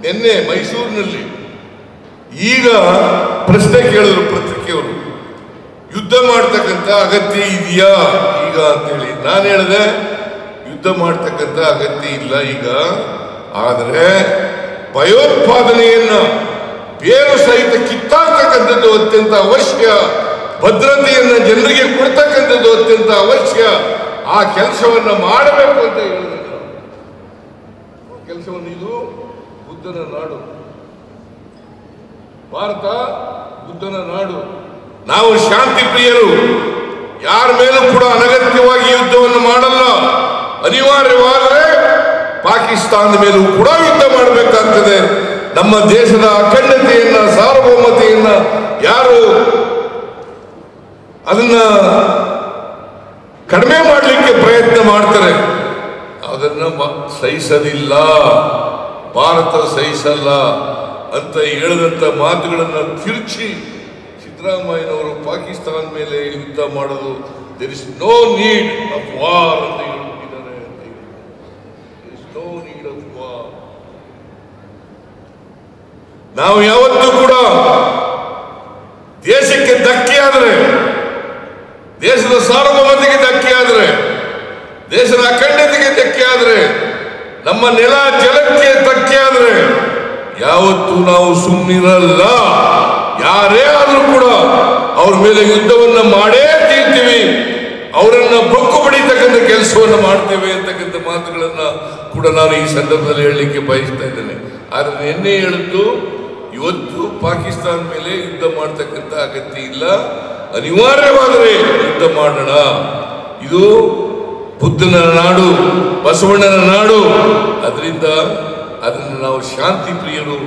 ನಿನ್ನೆ ಮೈಸೂರಿನಲ್ಲಿ ಈಗ ಪ್ರಶ್ನೆ ಕೇಳಿದ್ರು ಪತ್ರಿಕೆಯವರು, ಯುದ್ಧ ಮಾಡ್ತಕ್ಕಂಥ ಅಗತ್ಯ ಇದೆಯಾ ಈಗ ಅಂತೇಳಿ. ನಾನು ಹೇಳಿದೆ ಯುದ್ಧ ಮಾಡ್ತಕ್ಕಂಥ ಅಗತ್ಯ ಇಲ್ಲ ಈಗ, ಆದರೆ ಭಯೋತ್ಪಾದನೆಯನ್ನ ಬೇರು ಸಹಿತ ಕಿತ್ತಾಡ್ತಕ್ಕಂಥದ್ದು ಅತ್ಯಂತ ಅವಶ್ಯ, ಭದ್ರತೆಯನ್ನ ಜನರಿಗೆ ಕೊಡ್ತಕ್ಕಂಥದ್ದು ಅತ್ಯಂತ ಅವಶ್ಯ. ಆ ಕೆಲಸವನ್ನ ಮಾಡಬೇಕು ಅಂತ ಹೇಳಿದ್ರು. ಕೆಲಸವನ್ನು, ಇದು ಬುದ್ಧನ ನಾಡು, ಭಾರತ ಬುದ್ಧನ ನಾಡು. ನಾವು ಶಾಂತಿ ಪ್ರಿಯರು, ಯಾರ ಮೇಲೂ ಕೂಡ ಅನಗತ್ಯವಾಗಿ ಯುದ್ಧವನ್ನು ಮಾಡಲ್ಲ. ಅನಿವಾರ್ಯವಾದರೆ ಪಾಕಿಸ್ತಾನದ ಮೇಲೂ ಕೂಡ ಯುದ್ಧ ಮಾಡಬೇಕಾಗ್ತದೆ. ನಮ್ಮ ದೇಶದ ಅಖಂಡತೆಯನ್ನ, ಸಾರ್ವಭೌಮತೆಯನ್ನ ಯಾರು ಅದನ್ನ ಕಡಿಮೆ ಮಾಡಲಿಕ್ಕೆ ಪ್ರಯತ್ನ ಮಾಡ್ತಾರೆ, ಅದನ್ನ ಸಹಿಸಲಿಲ್ಲ, ಭಾರತ ಸಹಿಸಲ್ಲ ಅಂತ ಹೇಳಿದಂತ ಮಾತುಗಳನ್ನ ತಿರುಚಿ ಸಿದ್ದರಾಮಯ್ಯನವರು ಪಾಕಿಸ್ತಾನ ಮೇಲೆ ಯುದ್ಧ ಮಾಡೋದು, there is no need of war ಅಂತ ಹೇಳ್ಬಿಟ್ಟಿದ್ದಾರೆ. There is no need of war. ನಾವು ಯಾವತ್ತೂ ಕೂಡ ದೇಶಕ್ಕೆ ಧಕ್ಕೆ ಆದರೆ, ದೇಶದ ಸಾರ್ವಭೌಮತೆಗೆ ಧಕ್ಕೆ ಆದರೆ, ದೇಶದ ಅಖಂಡತೆಗೆ ಧಕ್ಕೆ ಆದರೆ, ನಮ್ಮ ನೆಲ ಜಲಕ್ಕೆ ಧಕ್ಕೆ ಆದರೆ ಯಾವತ್ತೂ ನಾವು ಸುಮ್ಮನಿರಲ್ಲ. ಯಾರೇ ಆದ್ರೂ ಕೂಡ ಅವ್ರ ಮೇಲೆ ಯುದ್ಧವನ್ನ ಮಾಡೇ ತೀರ್ತೀವಿ, ಅವರನ್ನ ಬೊಕ್ಕು ಬಡಿತಕ್ಕಂಥ ಕೆಲಸವನ್ನ ಮಾಡ್ತೇವೆ ಅಂತಕ್ಕಂಥ ಮಾತುಗಳನ್ನ ಕೂಡ ನಾನು ಈ ಸಂದರ್ಭದಲ್ಲಿ ಹೇಳಲಿಕ್ಕೆ ಬಯಸ್ತಾ ಇದ್ದೇನೆ. ಆದ್ರೆ ನಿನ್ನೆ ಹೇಳಿದ್ದು, ಇವತ್ತು ಪಾಕಿಸ್ತಾನ ಮೇಲೆ ಯುದ್ಧ ಮಾಡ್ತಕ್ಕಂಥ ಅಗತ್ಯ ಇಲ್ಲ, ಅನಿವಾರ್ಯವಾದರೆ ಯುದ್ಧ ಮಾಡೋಣ. ಇದು ಬುದ್ಧನ ನಾಡು, ಬಸವಣ್ಣನ ನಾಡು. ಅದರಿಂದ ಅದನ್ನು ನಾವು ಶಾಂತಿ ಪ್ರಿಯರು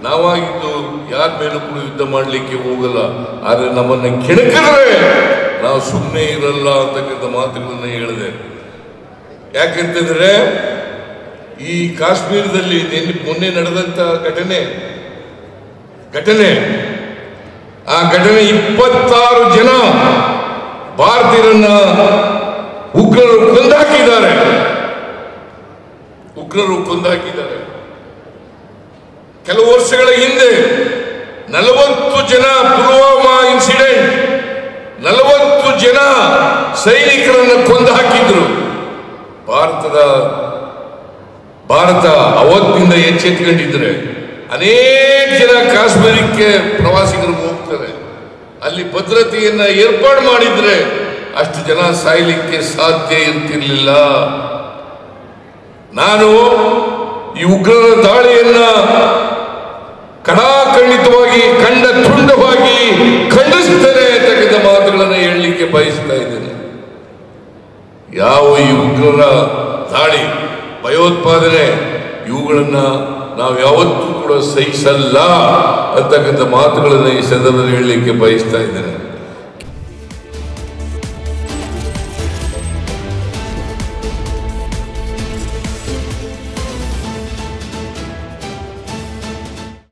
ನಾವಾಗಿದ್ದು ಯಾರ ಮೇಲೂ ಕೂಡ ಯುದ್ಧ ಮಾಡಲಿಕ್ಕೆ ಹೋಗಲ್ಲ. ಆದರೆ ನಮ್ಮನ್ನು ಕೆಣಕಿದ್ರೆ ನಾವು ಸುಮ್ಮನೆ ಇರಲ್ಲ ಅಂತಕ್ಕಂಥ ಮಾತುಗಳನ್ನ ಹೇಳಿದೆ. ಯಾಕೆಂತಂದ್ರೆ ಈ ಕಾಶ್ಮೀರದಲ್ಲಿ ಮೊನ್ನೆ ನಡೆದಂತ ಘಟನೆ, ಆ ಘಟನೆ 26 ಜನ ಭಾರತೀಯರನ್ನ ಉಗ್ರರು ಕೊಂದಾಕಿದ್ದಾರೆ. ಕೆಲವು ವರ್ಷಗಳ ಹಿಂದೆ 40 ಜನ ಪುಲ್ವಾಮಾ ಇನ್ಸಿಡೆಂಟ್, 40 ಜನ ಸೈನಿಕರನ್ನು ಕೊಂದು ಹಾಕಿದ್ರು. ಭಾರತ ಅವತ್ತಿನಿಂದ ಎಚ್ಚೆತ್ತುಕೊಂಡಿದ್ರೆ ಅನೇಕ ಜನ ಕಾಶ್ಮೀರಕ್ಕೆ ಪ್ರವಾಸಿಗರು ಹೋಗ್ತಾರೆ. ಅಲ್ಲಿ ಭದ್ರತೆಯನ್ನ ಏರ್ಪಾಡು ಮಾಡಿದ್ರೆ ಅಷ್ಟು ಜನ ಸಾಯ್ಲಿಕ್ಕೆ ಸಾಧ್ಯ ಇರ್ತಿರ್ಲಿಲ್ಲ. ನಾನು ಈ ಉಗ್ರರ ದಾಳಿಯನ್ನ ಕಡಾಖಂಡಿತವಾಗಿ, ಖಂಡ ತುಂಡವಾಗಿ ಖಂಡಿಸ್ತೇನೆ ಅಂತಕ್ಕಂಥ ಮಾತುಗಳನ್ನು ಹೇಳಲಿಕ್ಕೆ ಬಯಸ್ತಾ ಇದ್ದೇನೆ. ಯಾವ ಈ ಉಗ್ರರ ದಾಳಿ, ಭಯೋತ್ಪಾದನೆ, ಇವುಗಳನ್ನ ನಾವು ಯಾವತ್ತೂ ಕೂಡ ಸಹಿಸಲ್ಲ ಅಂತಕ್ಕಂಥ ಮಾತುಗಳನ್ನು ಈ ಸಂದರ್ಭದಲ್ಲಿ ಹೇಳಲಿಕ್ಕೆ ಬಯಸ್ತಾ ಇದ್ದೇನೆ.